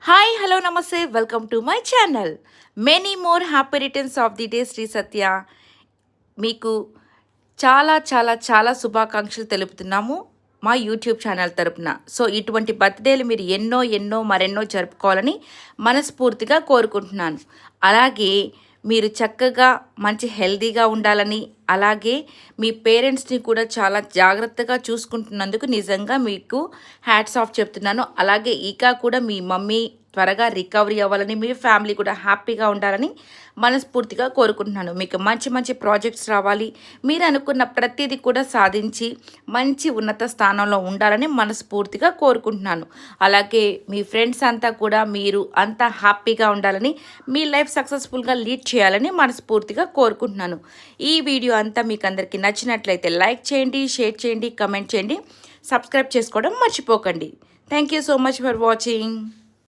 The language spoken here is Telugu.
హాయ్ హలో నమస్తే welcome to my channel. Many more happy returns of the day Shri Satya. మీకు చాలా చాలా చాలా శుభాకాంక్షలు తెలుపుతున్నాము మా యూట్యూబ్ ఛానల్ తరపున. సో ఇటువంటి బర్త్డేలు మీరు ఎన్నో ఎన్నో మరెన్నో జరుపుకోవాలని మనస్ఫూర్తిగా కోరుకుంటున్నాను. అలాగే మీరు చక్కగా మంచి హెల్తీగా ఉండాలని, అలాగే మీ పేరెంట్స్ని కూడా చాలా జాగ్రత్తగా చూసుకుంటున్నందుకు నిజంగా మీకు హ్యాట్స్ ఆఫ్ చెప్తున్నాను. అలాగే ఇంకా కూడా మీ మమ్మీ త్వరగా రికవరీ అవ్వాలని, మీ ఫ్యామిలీ కూడా హ్యాపీగా ఉండాలని మనస్ఫూర్తిగా కోరుకుంటున్నాను. మీకు మంచి మంచి ప్రాజెక్ట్స్ రావాలి, మీరు అనుకున్న ప్రతిదీ కూడా సాధించి మంచి ఉన్నత స్థానంలో ఉండాలని మనస్ఫూర్తిగా కోరుకుంటున్నాను. అలాగే మీ ఫ్రెండ్స్ అంతా కూడా మీరు అంతా హ్యాపీగా ఉండాలని, మీ లైఫ్ సక్సెస్ఫుల్గా లీడ్ చేయాలని మనస్ఫూర్తిగా కోరుకుంటున్నాను. ఈ వీడియో అంతా మీకు అందరికీ నచ్చినట్లయితే లైక్ చేయండి, షేర్ చేయండి, కమెంట్ చేయండి, సబ్స్క్రైబ్ చేసుకోవడం మర్చిపోకండి. Thank you so much for watching.